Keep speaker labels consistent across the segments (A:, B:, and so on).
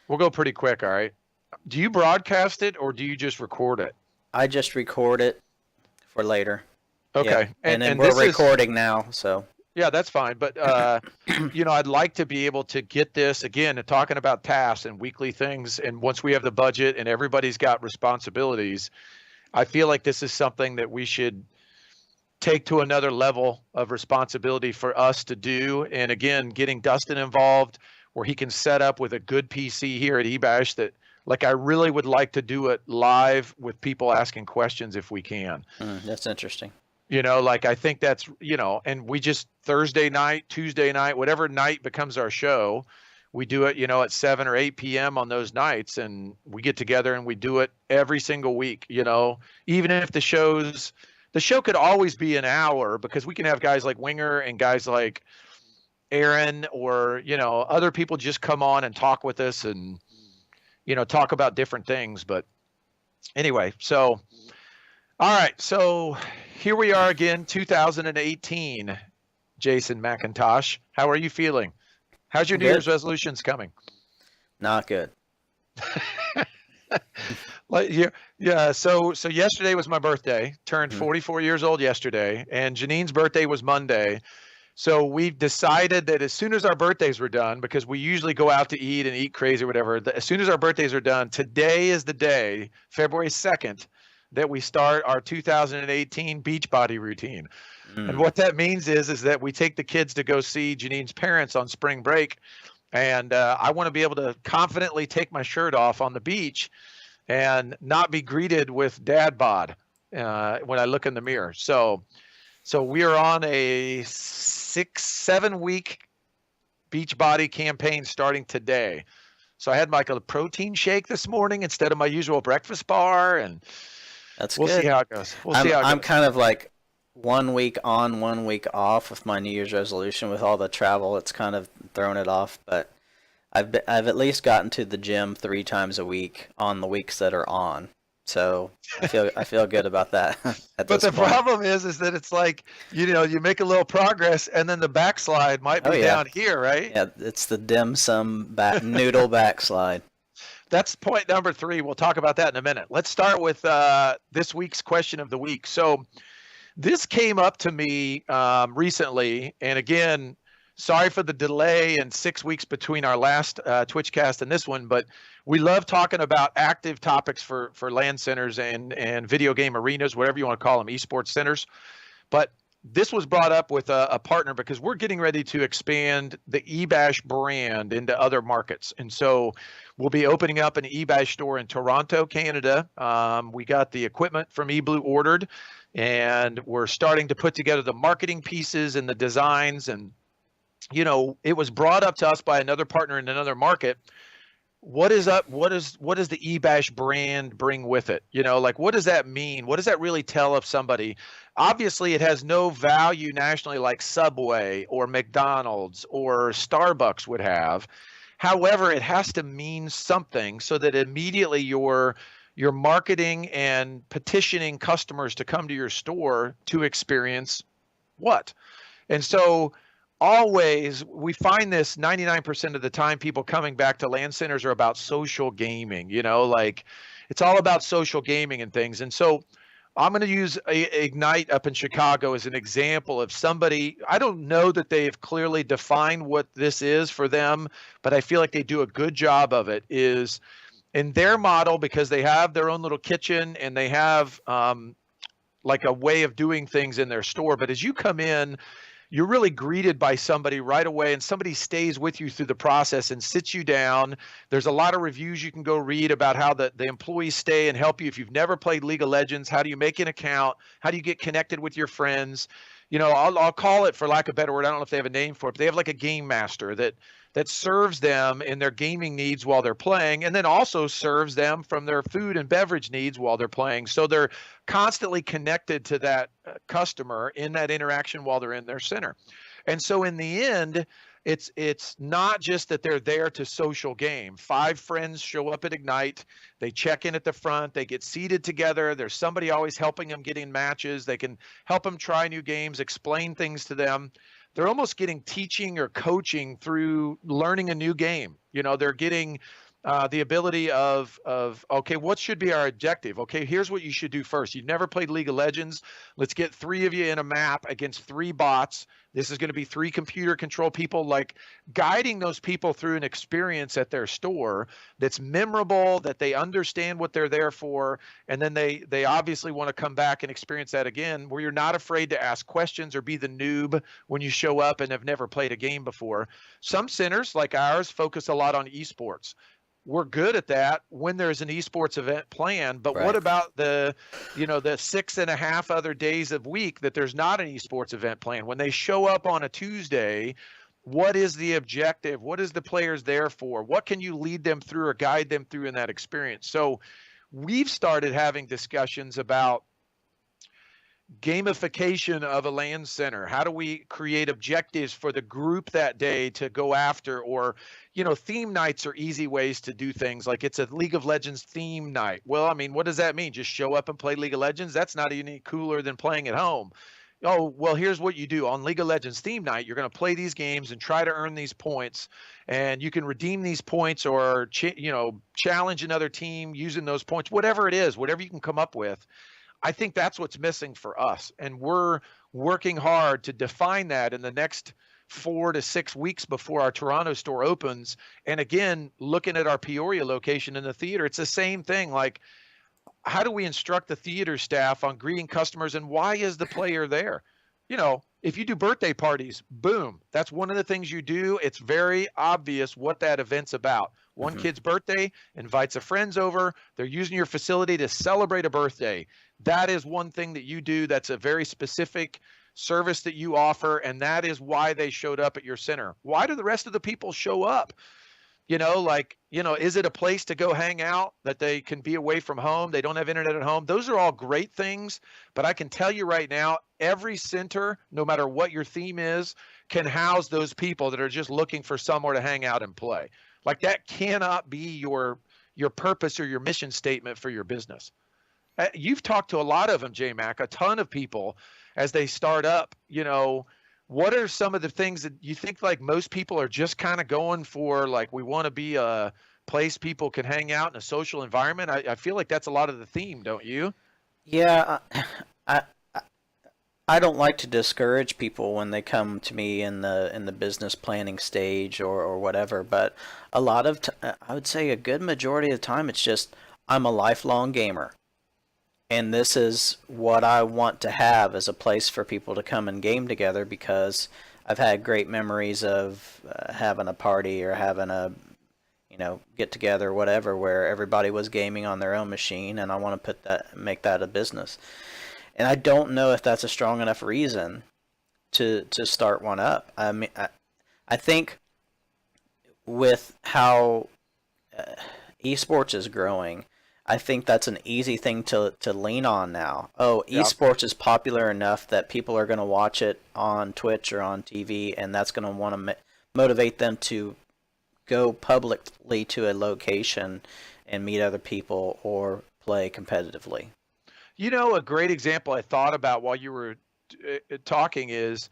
A: We'll go pretty quick, all right? Do you broadcast it or do you just record it?
B: I just record it for later. Yeah,
A: Okay.
B: and then
A: And
B: we're
A: this is,
B: recording now, so.
A: yeah, that's fine. But, I'd like to be able to get this again and talking about tasks and weekly things. And once we have the budget and everybody's got responsibilities, I feel like this is something that we should take to another level of responsibility for us to do. And again, getting Dustin involved where he can set up with a good PC here at eBash that, like, I really would like to do it live with people asking questions if we can.
B: That's interesting.
A: Like I think that's, and we just Thursday night, Tuesday night, whatever night becomes our show, we do it, at 7 or 8 p.m. on those nights, and we get together and we do it every single week, even if the show could always be an hour because we can have guys like Winger and guys like Aaron or, other people just come on and talk with us and, talk about different things. But anyway, so, all right. So here we are again, 2018, Jason McIntosh. How are you feeling? How's your New Year's resolutions coming?
B: Not good.
A: Yeah. So yesterday was my birthday. Turned 44 years old yesterday, and Janine's birthday was Monday. So we've decided that as soon as our birthdays were done, because we usually go out to eat and eat crazy or whatever, as soon as our birthdays are done, today is the day, February 2nd, that we start our 2018 Beachbody routine. And what that means is that we take the kids to go see Janine's parents on spring break. And I want to be able to confidently take my shirt off on the beach and not be greeted with dad bod when I look in the mirror. So we are on a 6-7 week Beachbody campaign starting today. So I had like a protein shake this morning instead of my usual breakfast bar, and we'll see how it goes.
B: I'm kind of like 1 week on, 1 week off with my New Year's resolution. With all the travel, it's kind of thrown it off. But I've at least gotten to the gym 3 times a week on the weeks that are on. So I feel good about that.
A: But the problem is that it's like, you make a little progress and then the backslide might be down here, right?
B: Yeah, it's the dim sum noodle backslide.
A: That's point number 3. We'll talk about that in a minute. Let's start with this week's question of the week. So this came up to me recently, and again, sorry for the delay and 6 weeks between our last Twitchcast and this one, but we love talking about active topics for LAN centers and video game arenas, whatever you want to call them, esports centers. But this was brought up with a partner because we're getting ready to expand the eBash brand into other markets. And so we'll be opening up an eBash store in Toronto, Canada. We got the equipment from eBlue ordered, and we're starting to put together the marketing pieces and the designs. And, it was brought up to us by another partner in another market. What does the eBash brand bring with it? What does that mean? What does that really tell of somebody? Obviously, it has no value nationally like Subway or McDonald's or Starbucks would have. However, it has to mean something so that immediately you're marketing and petitioning customers to come to your store to experience what? And so always, we find this 99% of the time, people coming back to LAN centers are about social gaming, it's all about social gaming and things. And so I'm going to use Ignite up in Chicago as an example of somebody. I don't know that they've clearly defined what this is for them, but I feel like they do a good job of it. Is in their model, because they have their own little kitchen and they have like a way of doing things in their store. But as you come in, you're really greeted by somebody right away, and somebody stays with you through the process and sits you down. There's a lot of reviews you can go read about how the employees stay and help you. If you've never played League of Legends, how do you make an account? How do you get connected with your friends? I'll call it, for lack of a better word, I don't know if they have a name for it, but they have like a game master that serves them in their gaming needs while they're playing, and then also serves them from their food and beverage needs while they're playing. So they're constantly connected to that customer in that interaction while they're in their center. And so in the end, it's not just that they're there to social game. 5 friends show up at Ignite. They check in at the front. They get seated together. There's somebody always helping them get in matches. They can help them try new games, explain things to them. They're almost getting teaching or coaching through learning a new game. They're getting The ability of okay, what should be our objective? Okay, here's what you should do first. You've never played League of Legends. Let's get 3 of you in a map against 3 bots. This is going to be 3 computer control people, like guiding those people through an experience at their store that's memorable, that they understand what they're there for, and then they obviously want to come back and experience that again, where you're not afraid to ask questions or be the noob when you show up and have never played a game before. Some centers like ours focus a lot on esports. We're good at that when there's an esports event planned, but
B: Right.
A: what about the 6.5 other days of week that there's not an esports event planned? When they show up on a Tuesday, what is the objective? What is the players there for? What can you lead them through or guide them through in that experience? So we've started having discussions about gamification of a LAN center. How do we create objectives for the group that day to go after? Or, theme nights are easy ways to do things. Like it's a League of Legends theme night. Well, I mean, what does that mean? Just show up and play League of Legends? That's not any cooler than playing at home. Oh, well, here's what you do on League of Legends theme night. You're going to play these games and try to earn these points, and you can redeem these points or challenge another team using those points, whatever it is, whatever you can come up with. I think that's what's missing for us. And we're working hard to define that in the next 4 to 6 weeks before our Toronto store opens. And again, looking at our Peoria location in the theater, it's the same thing. Like, how do we instruct the theater staff on greeting customers and why is the player there? If you do birthday parties, boom, that's one of the things you do. It's very obvious what that event's about. One kid's birthday, invites a friends over. They're using your facility to celebrate a birthday. That is one thing that you do. That's a very specific service that you offer, and that is why they showed up at your center. Why do the rest of the people show up? Is it a place to go hang out that they can be away from home? They don't have internet at home. Those are all great things, but I can tell you right now, every center, no matter what your theme is, can house those people that are just looking for somewhere to hang out and play. Like that cannot be your purpose or your mission statement for your business. You've talked to a lot of them, J-Mac, a ton of people as they start up. What are some of the things that you think like most people are just kind of going for? Like, we want to be a place people can hang out in a social environment. I feel like that's a lot of the theme, don't you?
B: Yeah, I don't like to discourage people when they come to me in the business planning stage or whatever, but a lot of I would say a good majority of the time it's just I'm a lifelong gamer. And this is what I want to have as a place for people to come and game together, because I've had great memories of having a party or having a get together, whatever, where everybody was gaming on their own machine, and I want to make that a business. And I don't know if that's a strong enough reason to start one up. I mean, I think with how esports is growing, I think that's an easy thing to lean on now. Oh,
A: Yep.
B: esports is popular enough that people are going to watch it on Twitch or on TV, and that's going to want to motivate them to go publicly to a location and meet other people or play competitively.
A: A great example I thought about while you were talking is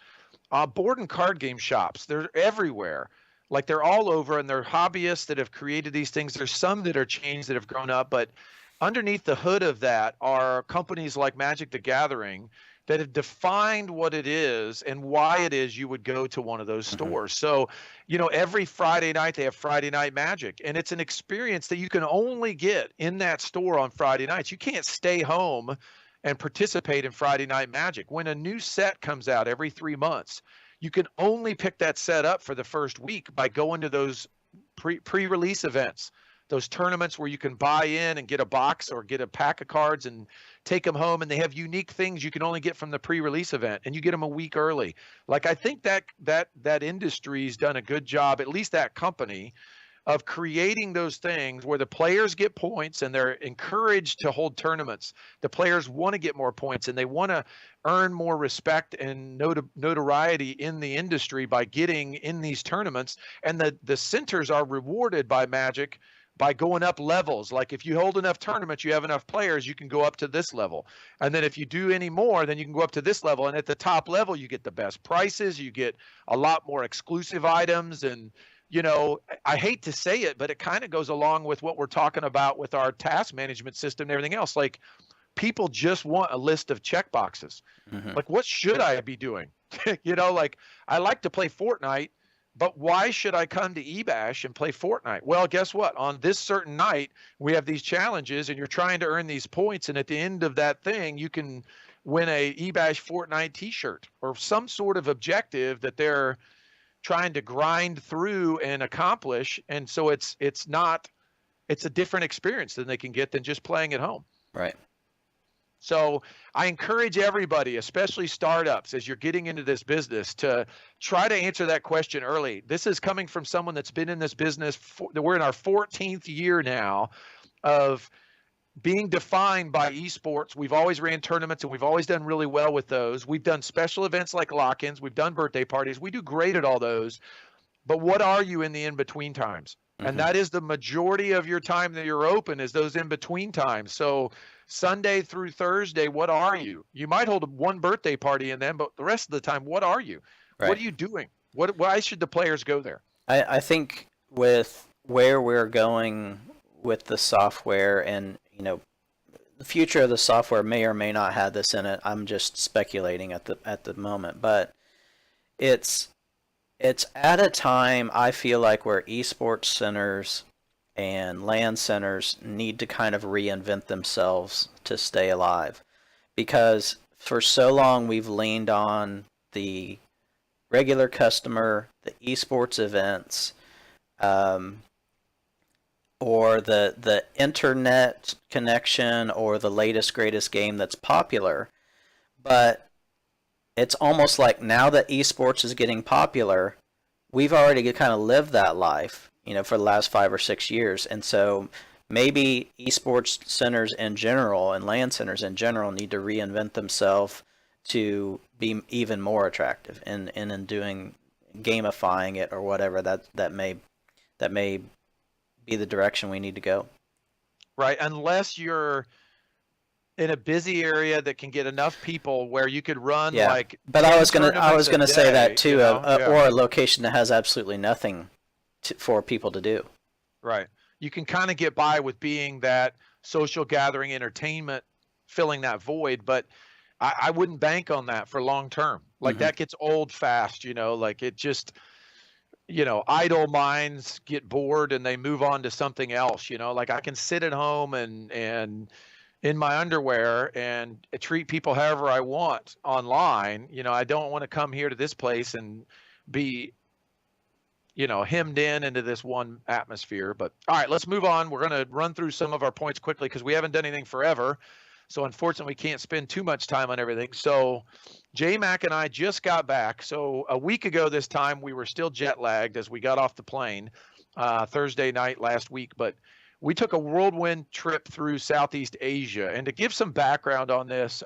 A: board and card game shops. They're everywhere. Like they're all over, and they're hobbyists that have created these things. There's some that are chains that have grown up, but underneath the hood of that are companies like Magic the Gathering that have defined what it is and why it is you would go to one of those stores. So, every Friday night they have Friday Night Magic, and it's an experience that you can only get in that store on Friday nights. You can't stay home and participate in Friday Night Magic. When a new set comes out every 3 months, you can only pick that set up for the first week by going to those pre-release events, those tournaments where you can buy in and get a box or get a pack of cards and take them home. And they have unique things you can only get from the pre-release event, and you get them a week early. Like, I think that industry's done a good job, at least that company, of creating those things where the players get points and they're encouraged to hold tournaments. The players want to get more points, and they want to earn more respect and notoriety in the industry by getting in these tournaments. And the centers are rewarded by Magic by going up levels. Like if you hold enough tournaments, you have enough players, you can go up to this level. And then if you do any more, then you can go up to this level. And at the top level, you get the best prices, you get a lot more exclusive items, and I hate to say it, but it kind of goes along with what we're talking about with our task management system and everything else. Like, people just want a list of check boxes.
B: Mm-hmm.
A: Like, what should I be doing? Like, I like to play Fortnite, but why should I come to eBash and play Fortnite? Well, guess what? On this certain night, we have these challenges, and you're trying to earn these points, and at the end of that thing, you can win a eBash Fortnite t-shirt or some sort of objective that they're trying to grind through and accomplish. And so it's a different experience than they can get than just playing at home.
B: Right.
A: So I encourage everybody, especially startups, as you're getting into this business, to try to answer that question early. This is coming from someone that's been in this business. We're in our 14th year now of being defined by esports. We've always ran tournaments, and we've always done really well with those. We've done special events like lock-ins. We've done birthday parties. We do great at all those. But what are you in the in-between times? Mm-hmm. And that is the majority of your time that you're open, is those in-between times. So Sunday through Thursday, what are you? You might hold one birthday party in them, but the rest of the time, what are you? Right. What are you doing? Why should the players go there?
B: I think with where we're going with the software, and the future of the software may or may not have this in it. I'm just speculating at the moment, but it's at a time, I feel like, where esports centers and LAN centers need to kind of reinvent themselves to stay alive, because for so long we've leaned on the regular customer, the esports events, or the internet connection, or the latest greatest game that's popular. But it's almost like now that esports is getting popular, we've already kind of lived that life, for the last 5 or 6 years. And so maybe esports centers in general and LAN centers in general need to reinvent themselves to be even more attractive, and in doing gamifying it, or whatever that may be the direction we need to go.
A: Right, unless you're in a busy area that can get enough people where you could run like.
B: But I was gonna say that too, or a location that has absolutely nothing for people to do.
A: Right, you can kind of get by with being that social gathering entertainment, filling that void, but I wouldn't bank on that for long term. Like, that gets old fast, like it just. Idle minds get bored and they move on to something else. Like, I can sit at home and in my underwear and treat people however I want online. I don't want to come here to this place and be, hemmed into this one atmosphere. But all right, let's move on. We're going to run through some of our points quickly because we haven't done anything forever. So unfortunately, we can't spend too much time on everything. So J-Mac and I just got back. So a week ago this time, we were still jet lagged as we got off the plane Thursday night last week. But we took a whirlwind trip through Southeast Asia. And to give some background on this,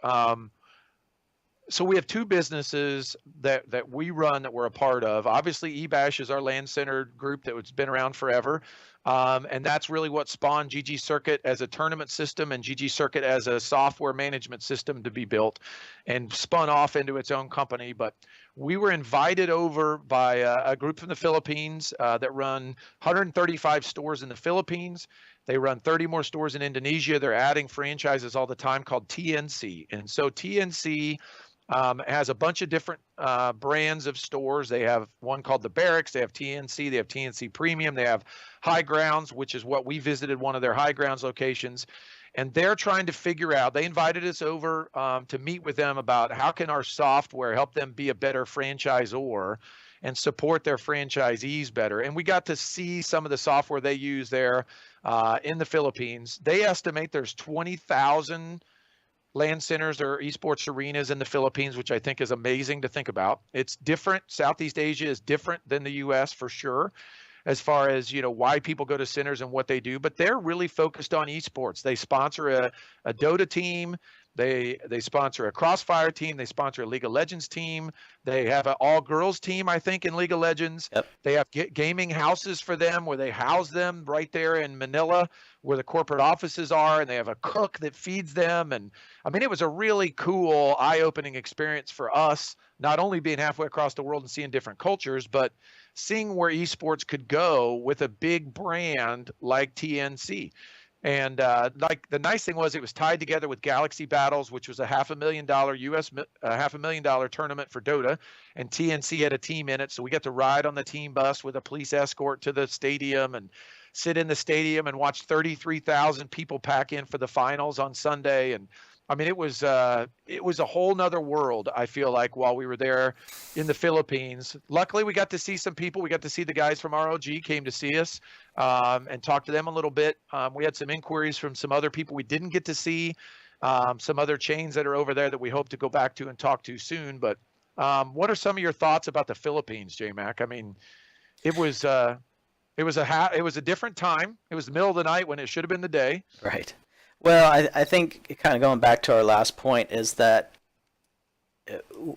A: so we have two businesses that we run that we're a part of. Obviously, eBash is our LAN center group that's been around forever. And that's really what spawned ggCircuit as a tournament system and ggCircuit as a software management system to be built and spun off into its own company. But we were invited over by a group from the Philippines that run 135 stores in the Philippines. They run 30 more stores in Indonesia. They're adding franchises all the time, called TNC. And so TNC has a bunch of different brands of stores. They have one called the Barracks. They have TNC. They have TNC Premium. They have High Grounds, which is what we visited, one of their High Grounds locations. And they're trying to figure out, they invited us over to meet with them about how can our software help them be a better franchisor and support their franchisees better. And we got to see some of the software they use there in the Philippines. They estimate there's 20,000 LAN centers or esports arenas in the Philippines, which I think is amazing to think about. It's different. Southeast Asia is different than the U.S. for sure, as far as, why people go to centers and what they do. But they're really focused on esports. They sponsor a Dota team. They sponsor a Crossfire team. They sponsor a League of Legends team. They have an all-girls team, I think, in League of Legends.
B: Yep.
A: They have gaming houses for them where they house them right there in Manila where the corporate offices are, and they have a cook that feeds them. And I mean, it was a really cool, eye-opening experience for us, not only being halfway across the world and seeing different cultures, but seeing where esports could go with a big brand like TNC. And like the nice thing was it was tied together with Galaxy Battles, which was a $500,000 US, $500,000 tournament for Dota, and TNC had a team in it. So we got to ride on the team bus with a police escort to the stadium and sit in the stadium and watch 33,000 people pack in for the finals on Sunday. And I mean, it was a whole nother world, I feel like, while we were there in the Philippines. Luckily, we got to see some people. We got to see the guys from ROG came to see us and talk to them a little bit. We had some inquiries from some other people we didn't get to see, some other chains that are over there that we hope to go back to and talk to soon. But what are some of your thoughts about the Philippines, J-Mac? I mean, it was a different time. It was the middle of the night when it should have been the day.
B: Right. Well, I think kind of going back to our last point is that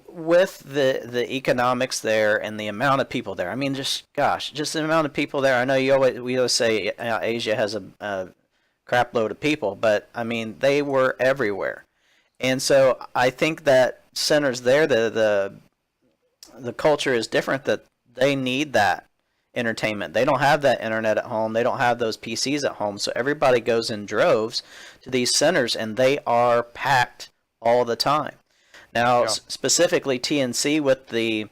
B: with the economics there and the amount of people there, I mean, just the amount of people there. I know we always say Asia has a crap load of people, but I mean, they were everywhere. And so I think that centers there, the culture is different, that they need that entertainment. They don't have that internet at home. They don't have those PCs at home. So everybody goes in droves to these centers, and they are packed all the time. Now, specifically TNC, with the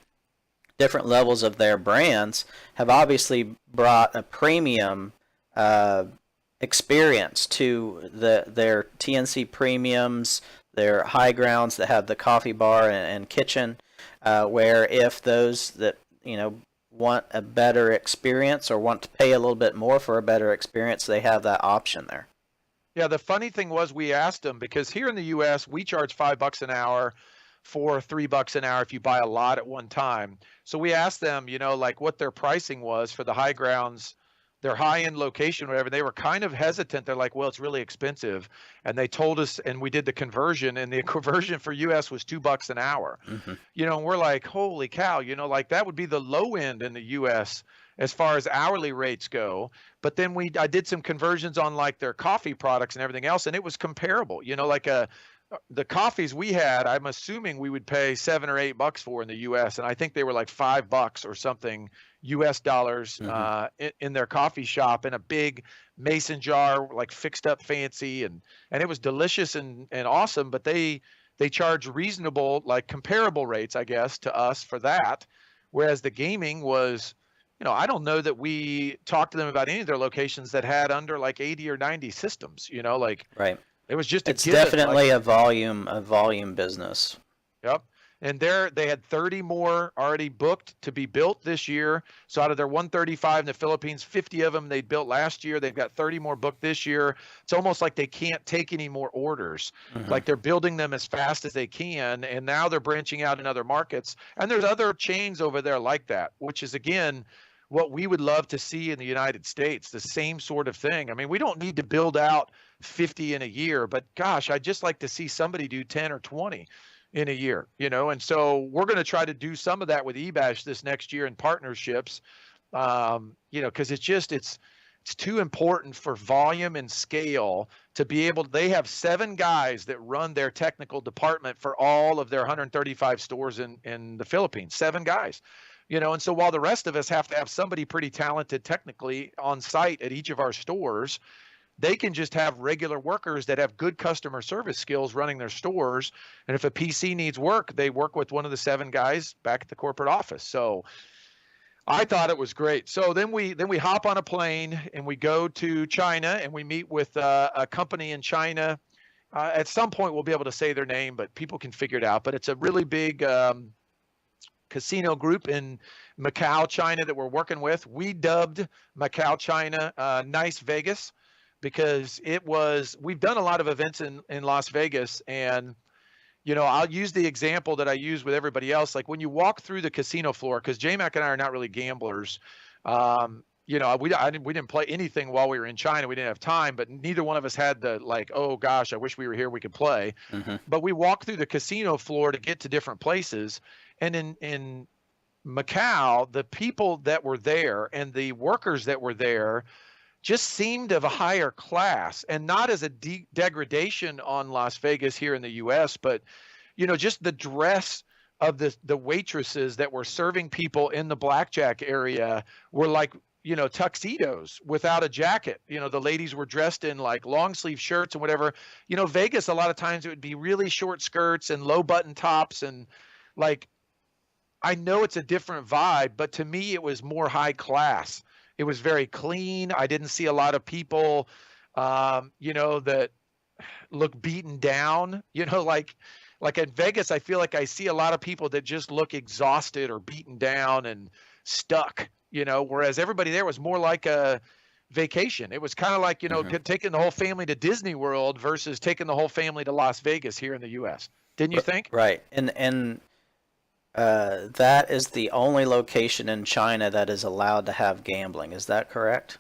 B: different levels of their brands, have obviously brought a premium experience to their TNC premiums, their high grounds that have the coffee bar and kitchen, where if those that want a better experience or want to pay a little bit more for a better experience, they have that option there.
A: Yeah, the funny thing was we asked them, because here in the US we charge $5 an hour for $3 an hour if you buy a lot at one time. So we asked them, like what their pricing was for the high grounds, their high-end location, whatever. They were kind of hesitant. They're like, well, it's really expensive. And they told us, and we did the conversion, and the conversion for US was $2 an hour.
B: Mm-hmm.
A: And we're like, holy cow, like that would be the low end in the US as far as hourly rates go. But then I did some conversions on like their coffee products and everything else, and it was comparable. Like the coffees we had, I'm assuming we would pay $7 or $8 for in the US, and I think they were like $5 or something US dollars in their coffee shop, in a big mason jar, like fixed up fancy, and it was delicious and awesome. But they charge reasonable, like comparable rates, I guess, to us for that. Whereas the gaming was, I don't know that we talked to them about any of their locations that had under like 80 or 90 systems.
B: Right.
A: It was just
B: it's definitely a volume business.
A: Yep. And they had 30 more already booked to be built this year. So out of their 135 in the Philippines, 50 of them they built last year. They've got 30 more booked this year. It's almost like they can't take any more orders. Mm-hmm. Like they're building them as fast as they can. And now they're branching out in other markets. And there's other chains over there like that, which is, again, what we would love to see in the United States, the same sort of thing. I mean, we don't need to build out 50 in a year, but gosh, I'd just like to see somebody do 10 or 20 in a year, and so we're going to try to do some of that with eBash this next year in partnerships, because it's too important for volume and scale to be able. They have 7 guys that run their technical department for all of their 135 stores in the Philippines. 7 guys. And so while the rest of us have to have somebody pretty talented technically on site at each of our stores, they can just have regular workers that have good customer service skills running their stores. And if a PC needs work, they work with one of the 7 guys back at the corporate office. So I thought it was great. So then we hop on a plane and we go to China, and we meet with a company in China. At some point we'll be able to say their name, but people can figure it out. But it's a really big casino group in Macau, China, that we're working with. We dubbed Macau, China, Nice Vegas, because we've done a lot of events in Las Vegas, and I'll use the example that I use with everybody else. Like when you walk through the casino floor, because J-Mac and I are not really gamblers. We didn't play anything while we were in China. We didn't have time, but neither one of us had the like, oh gosh, I wish we were here, we could play. Mm-hmm. But we walked through the casino floor to get to different places. And in Macau, the people that were there and the workers that were there just seemed of a higher class, and not as a degradation on Las Vegas here in the US, but just the dress of the waitresses that were serving people in the blackjack area were like, tuxedos without a jacket. The ladies were dressed in like long sleeve shirts and whatever. Vegas, a lot of times it would be really short skirts and low button tops. And like, I know it's a different vibe, but to me, it was more high class. It was very clean. I didn't see a lot of people, that look beaten down, like in Vegas, I feel like I see a lot of people that just look exhausted or beaten down and stuck, whereas everybody there was more like a vacation. It was kind of like, taking the whole family to Disney World versus taking the whole family to Las Vegas here in the US. Didn't you think?
B: Right. And that is the only location in China that is allowed to have gambling. Is that correct?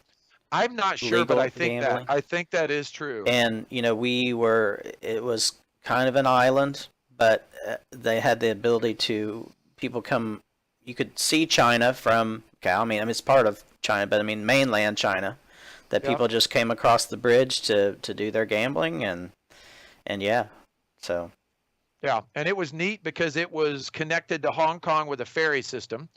A: I'm not sure, but
B: Legal
A: I think that is true.
B: And, it was kind of an island, but they had the ability to, people come, you could see China from Macau. I mean, it's part of China, but I mean, mainland China, that people just came across the bridge to do their gambling, and yeah, so.
A: Yeah, and it was neat because it was connected to Hong Kong with a ferry system.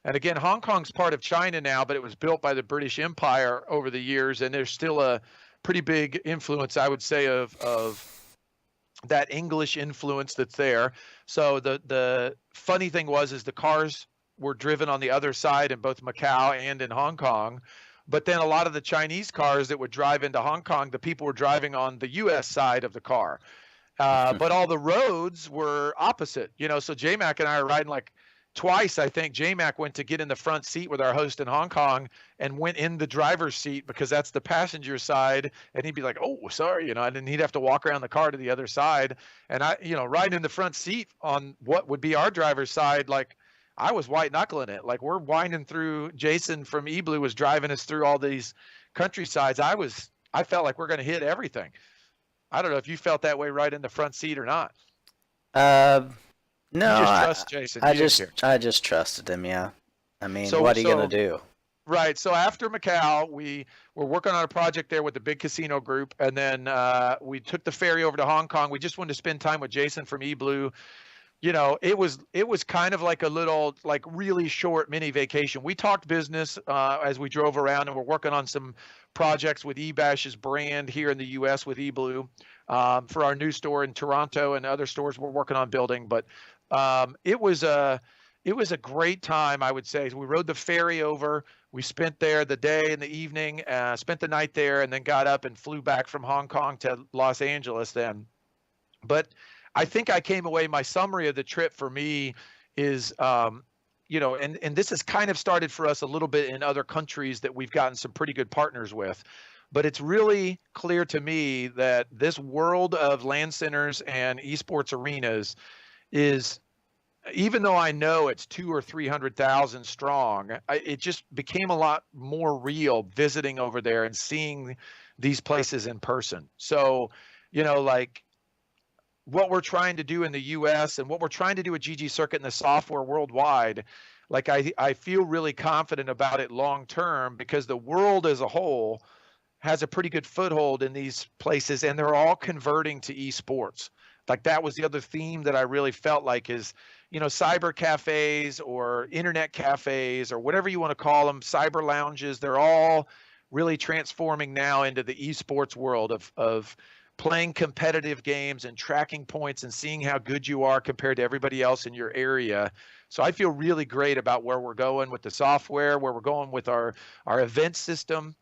A: And again, Hong Kong's part of China now, but it was built by the British Empire over the years, and there's still a pretty big influence, I would say, of that English influence that's there. So the funny thing is the cars were driven on the other side in both Macau and in Hong Kong. But then a lot of the Chinese cars that would drive into Hong Kong, the people were driving on the U.S. side of the car. But all the roads were opposite, so J-Mac and I are riding like twice. I think J-Mac went to get in the front seat with our host in Hong Kong and went in the driver's seat because that's the passenger side. And he'd be like, oh, sorry, and then he'd have to walk around the car to the other side. And I, riding in the front seat on what would be our driver's side, like I was white knuckling it. Like we're winding through. Jason from eBlue was driving us through all these countrysides. I felt like we're going to hit everything. I don't know if you felt that way right in the front seat or not.
B: No,
A: you just trust Jason.
B: I just trusted him. Yeah, I mean, what are you gonna do?
A: Right. So after Macau, we were working on a project there with the big casino group, and then we took the ferry over to Hong Kong. We just wanted to spend time with Jason from eBlue. It was kind of like a little, like really short mini vacation. We talked business as we drove around, and we're working on some projects with eBash's brand here in the U.S. with eBlue for our new store in Toronto and other stores we're working on building. But it was a great time, I would say. We rode the ferry over. We spent there the day and the evening, spent the night there, and then got up and flew back from Hong Kong to Los Angeles then. But I think I came away, my summary of the trip for me is, and this has kind of started for us a little bit in other countries that we've gotten some pretty good partners with. But it's really clear to me that this world of LAN centers and esports arenas is, even though I know it's 200,000 or 300,000 strong, it just became a lot more real visiting over there and seeing these places in person. So, like what we're trying to do in the US and what we're trying to do at ggCircuit and the software worldwide, like I feel really confident about it long term because the world as a whole has a pretty good foothold in these places, and they're all converting to esports. Like that was the other theme that I really felt like is, cyber cafes or internet cafes or whatever you want to call them, cyber lounges, they're all really transforming now into the esports world of playing competitive games and tracking points and seeing how good you are compared to everybody else in your area. So I feel really great about where we're going with the software, where we're going with our event system,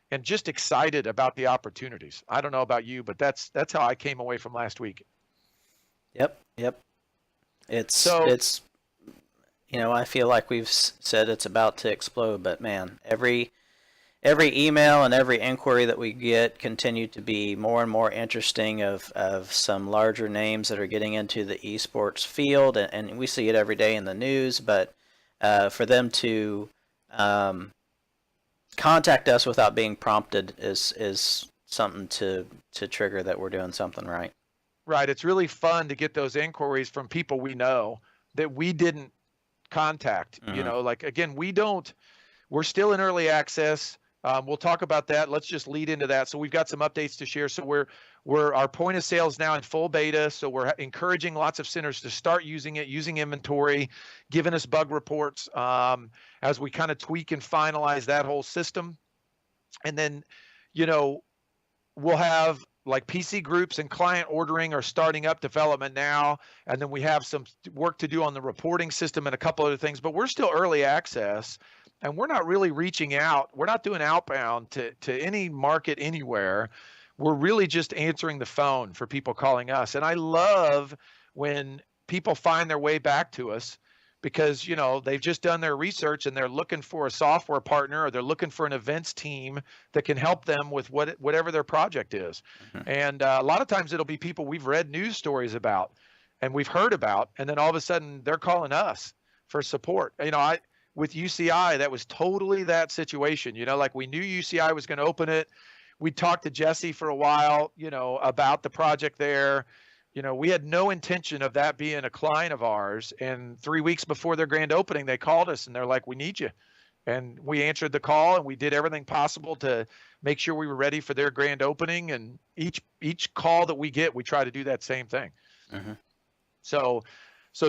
A: and just excited about the opportunities. I don't know about you, but that's how I came away from last week.
B: Yep. It's I feel like we've said it's about to explode, but man, every email and every inquiry that we get continue to be more and more interesting of some larger names that are getting into the esports field, and we see it every day in the news, but for them to contact us without being prompted is something to trigger that we're doing something right.
A: Right. It's really fun to get those inquiries from people we know that we didn't contact. Mm-hmm. Like, again, we're still in early access. We'll talk about that. Let's just lead into that. So we've got some updates to share. So we're our point of sale is now in full beta. So we're encouraging lots of centers to start using it, using inventory, giving us bug reports as we kind of tweak and finalize that whole system. And then, we'll have like PC groups and client ordering are starting up development now. And then we have some work to do on the reporting system and a couple other things, but we're still early access and we're not really reaching out. We're not doing outbound to any market anywhere. We're really just answering the phone for people calling us. And I love when people find their way back to us because, they've just done their research and they're looking for a software partner or they're looking for an events team that can help them with whatever their project is. Mm-hmm. And a lot of times it'll be people we've read news stories about and we've heard about, and then all of a sudden they're calling us for support. With UCI, that was totally that situation. Like we knew UCI was going to open it. We talked to Jesse for a while, about the project there. We had no intention of that being a client of ours. And 3 weeks before their grand opening, they called us and they're like, we need you. And we answered the call and we did everything possible to make sure we were ready for their grand opening. And each call that we get, we try to do that same thing. Mm-hmm. So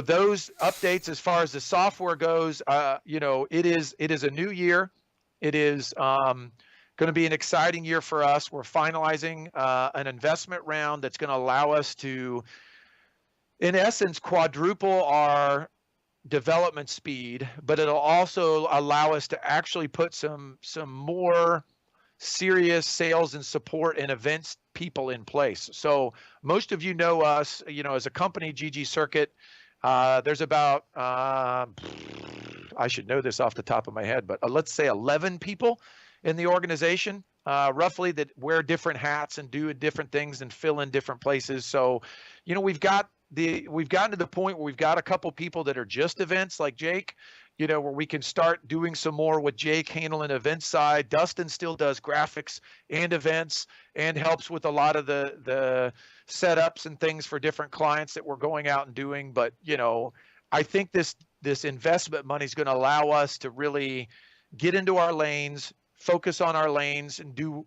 A: those updates as far as the software goes, it is a new year. It is going to be an exciting year for us. We're finalizing an investment round that's going to allow us to, in essence, quadruple our development speed, but it'll also allow us to actually put some more serious sales and support and events people in place. So most of you know us, as a company, ggCircuit. There's about, I should know this off the top of my head, but let's say 11 people in the organization, roughly, that wear different hats and do different things and fill in different places. So, we've gotten to the point where we've got a couple people that are just events like Jake, where we can start doing some more with Jake handling event side. Dustin still does graphics and events and helps with a lot of the setups and things for different clients that we're going out and doing. But, I think this investment money is going to allow us to really get into our lanes, focus on our lanes, and do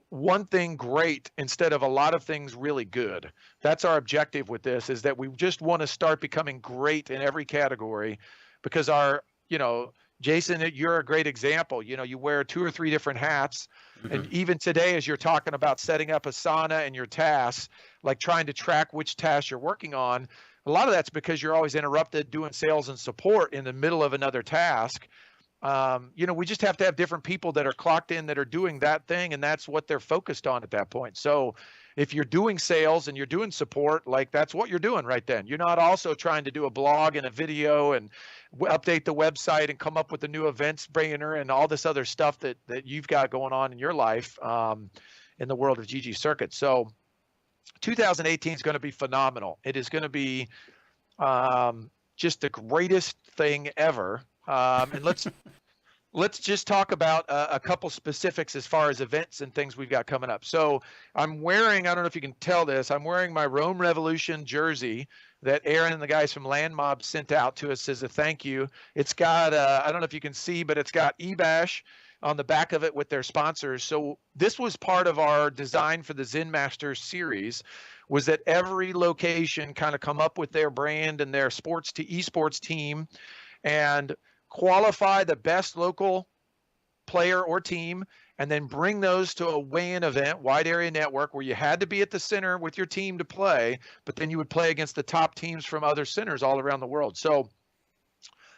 A: one thing great instead of a lot of things really good. That's our objective with this, is that we just want to start becoming great in every category, because Jason, you're a great example. You wear 2 or 3 different hats. Mm-hmm. And even today, as you're talking about setting up Asana and your tasks, like trying to track which tasks you're working on, a lot of that's because you're always interrupted doing sales and support in the middle of another task. We just have to have different people that are clocked in that are doing that thing, and that's what they're focused on at that point. So if you're doing sales and you're doing support, like that's what you're doing right then. You're not also trying to do a blog and a video and update the website and come up with a new events bringer and all this other stuff that you've got going on in your life in the world of ggCircuit. So 2018 is going to be phenomenal. It is going to be just the greatest thing ever. And let's just talk about a couple specifics as far as events and things we've got coming up. So I'm wearing, I don't know if you can tell this, I'm wearing my Rome Revolution jersey that Aaron and the guys from Land Mob sent out to us as a thank you. It's got, I don't know if you can see, but it's got eBash on the back of it with their sponsors. So this was part of our design for the Zehn Masters series, was that every location kind of come up with their brand and their sports to esports team and qualify the best local player or team, and then bring those to a weigh-in event, wide area network, where you had to be at the center with your team to play, but then you would play against the top teams from other centers all around the world. So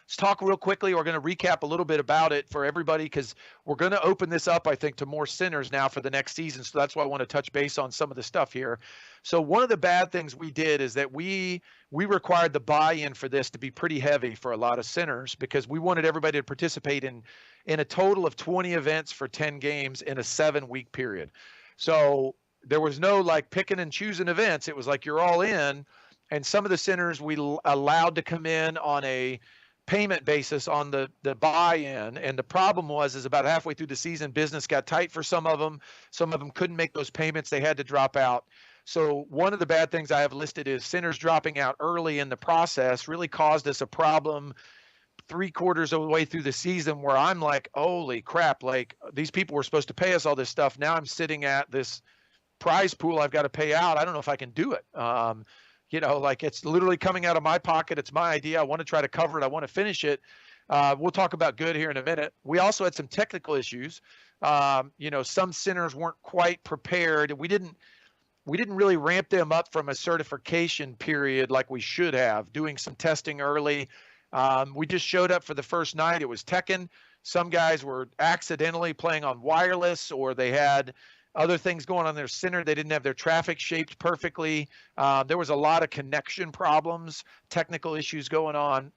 A: let's talk real quickly. We're going to recap a little bit about it for everybody, because we're going to open this up, I think, to more centers now for the next season. So that's why I want to touch base on some of the stuff here. So one of the bad things we did is that we required the buy-in for this to be pretty heavy for a lot of centers, because we wanted everybody to participate in a total of 20 events for 10 games in a 7-week period. So there was no like picking and choosing events. It was like you're all in, and some of the centers we allowed to come in on a payment basis on the buy-in. And the problem is about halfway through the season, business got tight for some of them. Some of them couldn't make those payments. They had to drop out. So one of the bad things I have listed is centers dropping out early in the process really caused us a problem 3/4 of the way through the season where I'm like, holy crap, like these people were supposed to pay us all this stuff. Now I'm sitting at this prize pool I've got to pay out. I don't know if I can do it. Like it's literally coming out of my pocket. It's my idea. I want to try to cover it. I want to finish it. We'll talk about good here in a minute. We also had some technical issues. Some centers weren't quite prepared. We didn't really ramp them up from a certification period like we should have, doing some testing early. We just showed up for the first night. It was Tekken. Some guys were accidentally playing on wireless, or they had other things going on in their center. They didn't have their traffic shaped perfectly. There was a lot of connection problems, technical issues going on.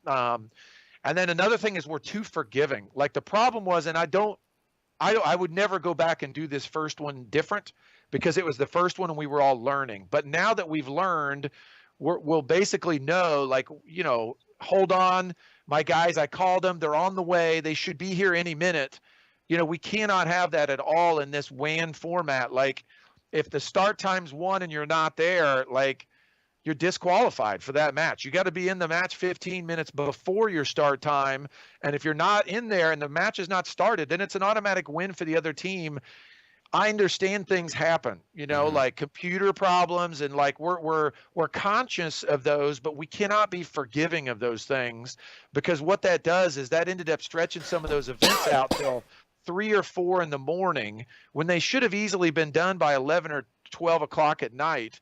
A: And then another thing is we're too forgiving. Like the problem was, and I would never go back and do this first one different, because it was the first one and we were all learning. But now that we've learned, we'll basically know, like, hold on, my guys, I called them, they're on the way, they should be here any minute. We cannot have that at all in this WAN format. Like if the start time's 1 and you're not there, like you're disqualified for that match. You got to be in the match 15 minutes before your start time. And if you're not in there and the match is not started, then it's an automatic win for the other team. I understand things happen, like computer problems, and like we're conscious of those, but we cannot be forgiving of those things, because what that does is that ended up stretching some of those events out till 3 or 4 in the morning when they should have easily been done by 11 or 12 o'clock at night.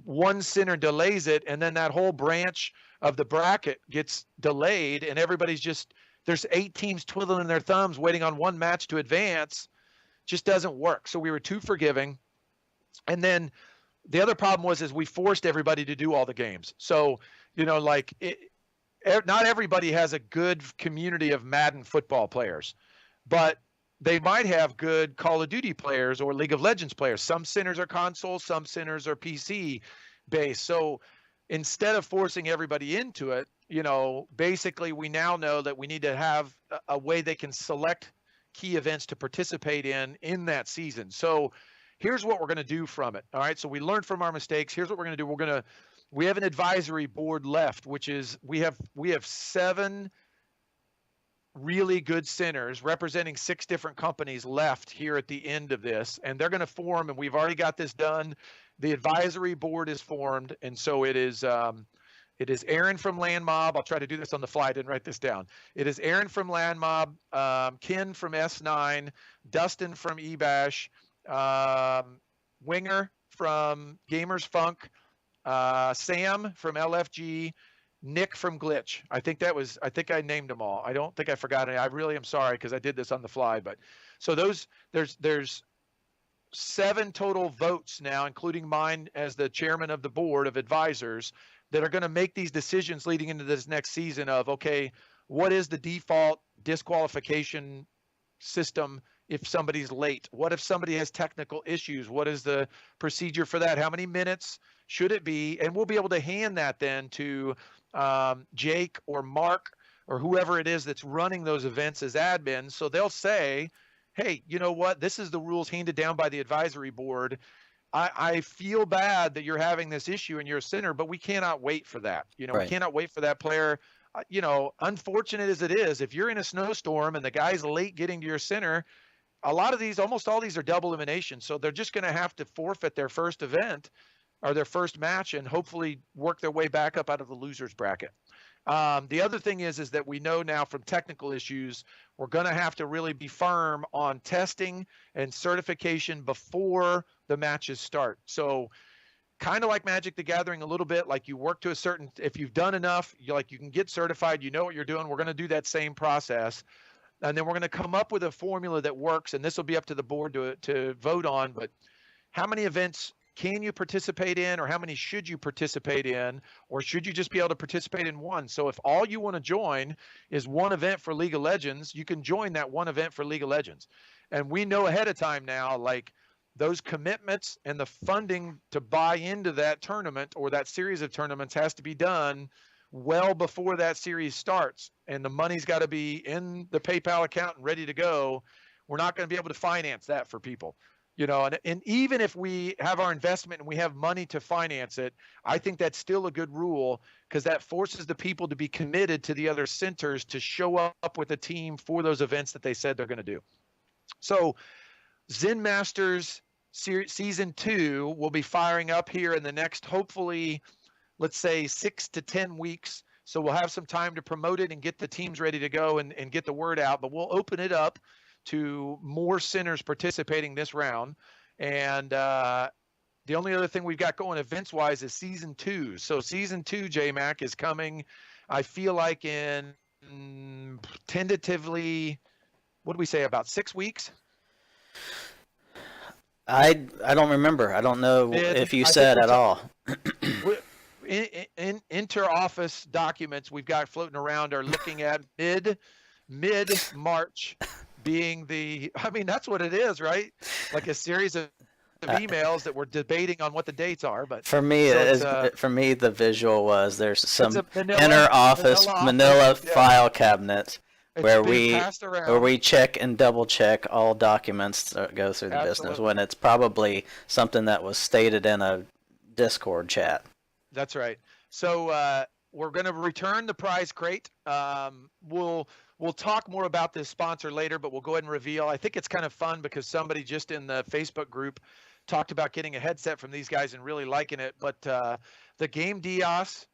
A: One center delays it, and then that whole branch of the bracket gets delayed, and there's 8 teams twiddling their thumbs waiting on one match to advance. Just doesn't work. So we were too forgiving. And then the other problem is we forced everybody to do all the games. So, not everybody has a good community of Madden football players, but they might have good Call of Duty players or League of Legends players. Some centers are console, some centers are PC based. So instead of forcing everybody into it, basically we now know that we need to have a way they can select key events to participate in that season. So here's what we're going to do from it. All right. So we learned from our mistakes. Here's what we're going to do. We have an advisory board left, which is we have 7 really good centers representing 6 different companies left here at the end of this, and they're going to form, and we've already got this done. The advisory board is formed, and so it is Aaron from Landmob. I'll try to do this on the fly. I didn't write this down. It is Aaron from Landmob, Ken from S9, Dustin from eBash, Winger from Gamers Funk, Sam from LFG, Nick from Glitch. I think I named them all. I don't think I forgot any. I really am sorry because I did this on the fly. But so there's 7 total votes now, including mine as the chairman of the board of advisors, that are going to make these decisions leading into this next season of, okay, what is the default disqualification system if somebody's late? What if somebody has technical issues? What is the procedure for that? How many minutes should it be? And we'll be able to hand that then to Jake or Mark or whoever it is that's running those events as admin. So they'll say, hey, you know what? This is the rules handed down by the advisory board. I feel bad that you're having this issue in your center, but we cannot wait for that.
B: Right.
A: We cannot wait for that player. Unfortunate as it is, if you're in a snowstorm and the guy's late getting to your center, almost all these are double elimination. So they're just going to have to forfeit their first event or their first match and hopefully work their way back up out of the losers bracket. The other thing is that we know now from technical issues, we're going to have to really be firm on testing and certification before the matches start. So kind of like Magic the Gathering a little bit, like you work to a certain, if you've done enough, you can get certified, you know what you're doing. We're going to do that same process. And then we're going to come up with a formula that works. And this will be up to the board to vote on, but how many events can you participate in, or how many should you participate in, or should you just be able to participate in one? So if all you want to join is one event for League of Legends, you can join that one event for League of Legends. And we know ahead of time now, like those commitments and the funding to buy into that tournament or that series of tournaments has to be done well before that series starts. And the money's got to be in the PayPal account and ready to go. We're not going to be able to finance that for people. And even if we have our investment and we have money to finance it, I think that's still a good rule, because that forces the people to be committed to the other centers to show up with a team for those events that they said they're going to do. So Zen Masters Season 2 will be firing up here in the next, hopefully, let's say 6 to 10 weeks. So we'll have some time to promote it and get the teams ready to go and get the word out. But we'll open it up to more centers participating this round. And the only other thing we've got going events-wise is Season 2. So Season 2, J-Mac, is coming, I feel like, in tentatively, what do we say, about 6 weeks?
B: I don't remember. I don't know if you said at all.
A: In inter-office documents we've got floating around are looking at mid-March being that's what it is, right? Like a series of emails that we're debating on what the dates are. But
B: for me, the visual was there's some inter-office manila file cabinet where we check and double check all documents that go through the business, when it's probably something that was stated in a Discord chat.
A: That's right. So we're going to return the prize crate. We'll talk more about this sponsor later, but we'll go ahead and reveal. I think it's kind of fun because somebody just in the Facebook group talked about getting a headset from these guys and really liking it. But the ggCircuit,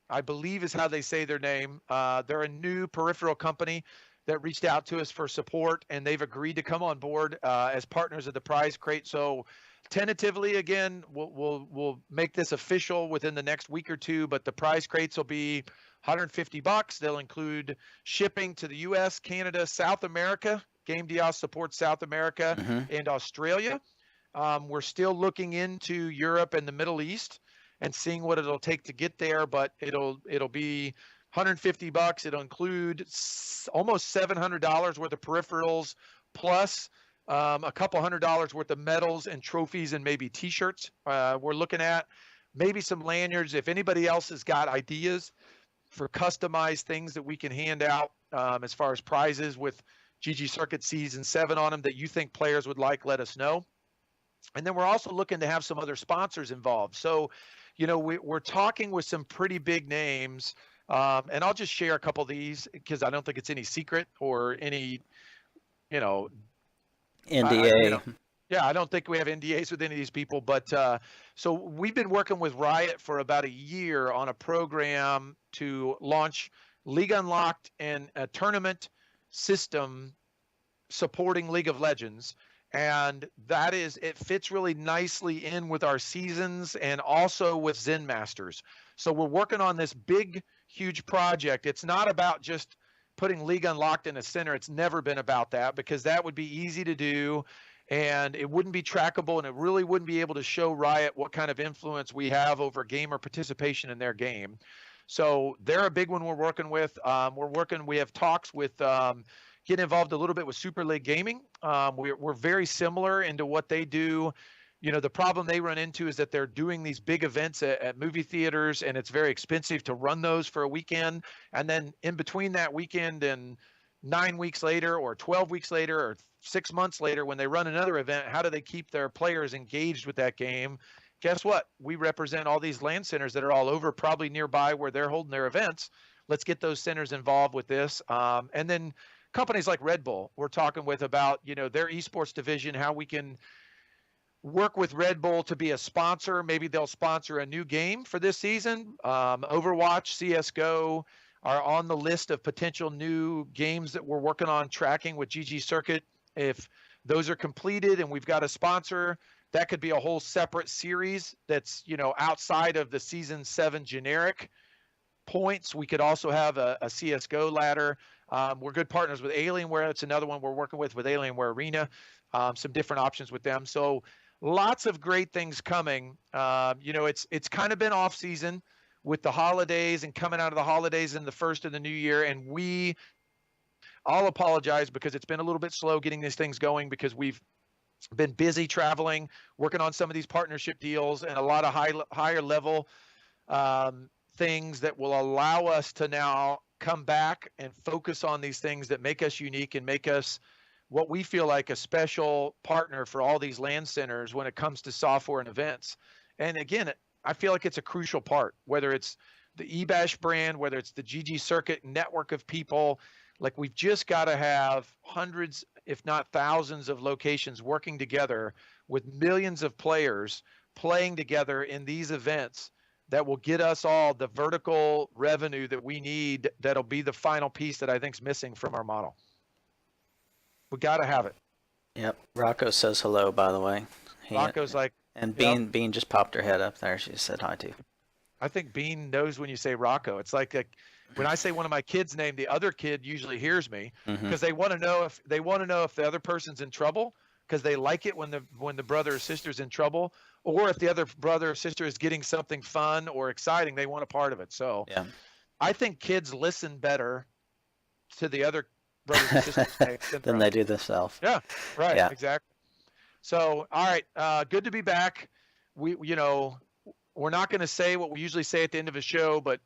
A: I believe is how they say their name. They're a new peripheral company that reached out to us for support, and they've agreed to come on board as partners of the prize crate. So tentatively, again, we'll make this official within the next week or two, but the prize crates will be $150. They'll include shipping to the U.S., Canada, South America. ggCircuit supports South America and Australia. We're still looking into Europe and the Middle East and seeing what it'll take to get there, but it'll be $150. It'll include almost $700 worth of peripherals, plus a couple $100 worth of medals and trophies and maybe T-shirts. We're looking at maybe some lanyards. If anybody else has got ideas for customized things that we can hand out as far as prizes with ggCircuit Season 7 on them that you think players would like, let us know. And then we're also looking to have some other sponsors involved. So, we're talking with some pretty big names, and I'll just share a couple of these because I don't think it's any secret or any,
B: NDA.
A: I don't think we have NDAs with any of these people. But so we've been working with Riot for about a year on a program to launch League Unlocked and a tournament system supporting League of Legends. And it fits really nicely in with our seasons and also with Zen Masters. So we're working on this big, huge project. It's not about just putting League Unlocked in a center. It's never been about that, because that would be easy to do and it wouldn't be trackable, and it really wouldn't be able to show Riot what kind of influence we have over gamer participation in their game. So they're a big one we're working with. We have talks with getting involved a little bit with Super League Gaming. We're very similar into what they do. The problem they run into is that they're doing these big events at movie theaters, and it's very expensive to run those for a weekend. And then in between that weekend and 9 weeks later or 12 weeks later or 6 months later, when they run another event, how do they keep their players engaged with that game? Guess what? We represent all these LAN centers that are all over, probably nearby where they're holding their events. Let's get those centers involved with this. And then companies like Red Bull, we're talking with about, their esports division, how we can work with Red Bull to be a sponsor. Maybe they'll sponsor a new game for this season. Overwatch, CSGO are on the list of potential new games that we're working on tracking with ggCircuit. If those are completed and we've got a sponsor, that could be a whole separate series that's, outside of the Season 7 generic points. We could also have a CSGO ladder. We're good partners with Alienware. It's another one we're working with Alienware Arena. Some different options with them. So lots of great things coming. It's kind of been off season with the holidays and coming out of the holidays and the first of the new year. And I'll apologize because it's been a little bit slow getting these things going, because we've been busy traveling, working on some of these partnership deals and a lot of higher level things that will allow us to now come back and focus on these things that make us unique and make us what we feel like a special partner for all these LAN centers when it comes to software and events. And again, I feel like it's a crucial part, whether it's the eBash brand, whether it's the ggCircuit network of people. Like, we've just got to have hundreds, if not thousands, of locations working together with millions of players playing together in these events that will get us all the vertical revenue that we need. That'll be the final piece that I think is missing from our model. We got to have it.
B: Yep. Rocco says hello, by the way.
A: Rocco's like,
B: and
A: yep.
B: Bean just popped her head up there. She said hi too.
A: I think Bean knows when you say Rocco. It's like when I say one of my kids' name, the other kid usually hears me because they want to know if the other person's in trouble, because they like it when the brother or sister's in trouble, or if the other brother or sister is getting something fun or exciting, they want a part of it. So
B: yeah.
A: I think kids listen better to the other brothers and sisters
B: than they do themselves.
A: Yeah, right.
B: Yeah.
A: Exactly. So, all right, good to be back. We're not going to say what we usually say at the end of a show, but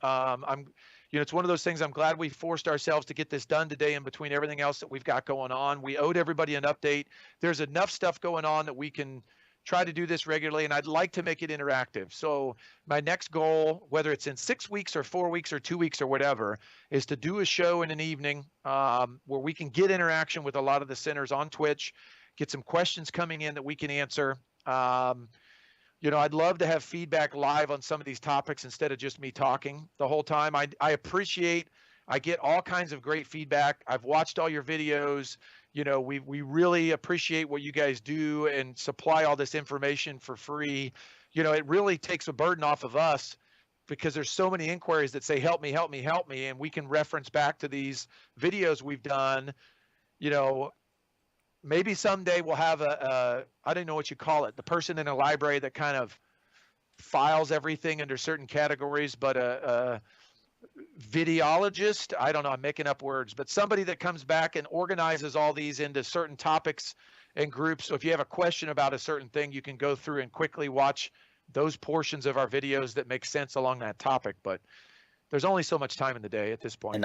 A: it's one of those things. I'm glad we forced ourselves to get this done today in between everything else that we've got going on. We owed everybody an update. There's enough stuff going on that we can try to do this regularly, and I'd like to make it interactive. So my next goal, whether it's in 6 weeks or 4 weeks or 2 weeks or whatever, is to do a show in an evening where we can get interaction with a lot of the centers on Twitch, get some questions coming in that we can answer. I'd love to have feedback live on some of these topics instead of just me talking the whole time. I get all kinds of great feedback. I've watched all your videos. We really appreciate what you guys do and supply all this information for free. It really takes a burden off of us, because there's so many inquiries that say, help me, help me, help me. And we can reference back to these videos we've done. Maybe someday we'll have I don't know what you call it, the person in a library that kind of files everything under certain categories, but a videologist, I don't know, I'm making up words, but somebody that comes back and organizes all these into certain topics and groups. So if you have a question about a certain thing, you can go through and quickly watch those portions of our videos that make sense along that topic. But there's only so much time in the day at this point.
B: An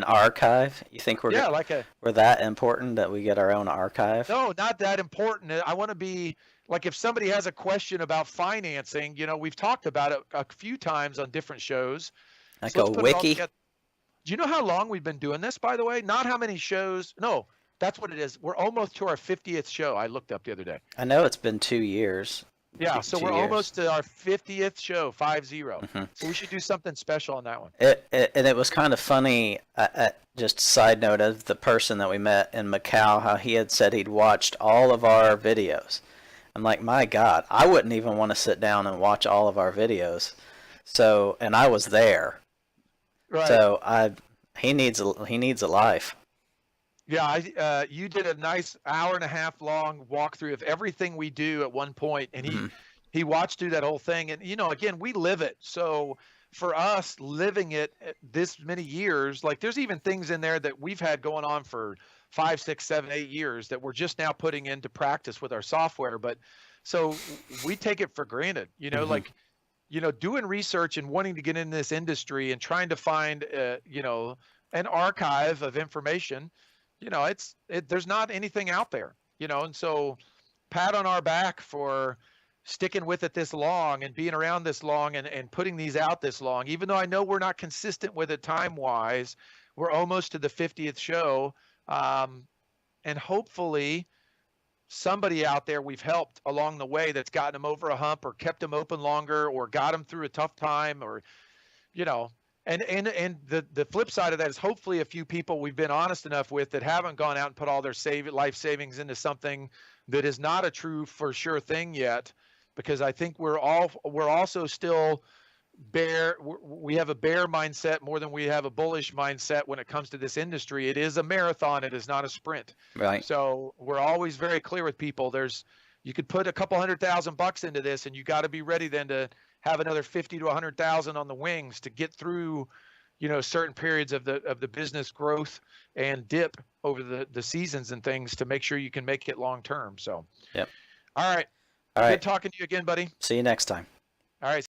B: archive? You think we're that important that we get our own archive?
A: No, not that important. I want to be like, if somebody has a question about financing, we've talked about it a few times on different shows.
B: Like a wiki.
A: Do you know how long we've been doing this, by the way? Not how many shows. No, that's what it is. We're almost to our 50th show. I looked up the other day.
B: I know it's been 2 years.
A: Yeah, so we're almost to our 50th show, 50. So we should do something special on that one.
B: And it was kind of funny, just side note, of the person that we met in Macau, how he had said he'd watched all of our videos. I'm like, my God, I wouldn't even want to sit down and watch all of our videos. So, and I was there.
A: Right.
B: So he needs a life.
A: Yeah, you did a nice hour-and-a-half long walkthrough of everything we do at one point, and he watched through that whole thing. And again, we live it. So for us, living it this many years, like, there's even things in there that we've had going on for 5, 6, 7, 8 years that we're just now putting into practice with our software. But so we take it for granted, like, doing research and wanting to get in this industry and trying to find, an archive of information. There's not anything out there, and so pat on our back for sticking with it this long and being around this long and putting these out this long, even though I know we're not consistent with it time-wise. We're almost to the 50th show, and hopefully somebody out there we've helped along the way that's gotten them over a hump or kept them open longer or got them through a tough time, or, And the flip side of that is hopefully a few people we've been honest enough with that haven't gone out and put all their life savings into something that is not a true for sure thing yet, because I think we're also still we have a bear mindset more than we have a bullish mindset when it comes to this industry. It is a marathon. It is not a sprint.
B: Right.
A: So we're always very clear with people. You could put a couple $100,000 into this, and you got to be ready then to have another 50 to 100,000 on the wings to get through, certain periods of the business growth and dip over the seasons and things to make sure you can make it long term. So,
B: yep.
A: All right. Good talking to you again, buddy.
B: See you next time.
A: All right.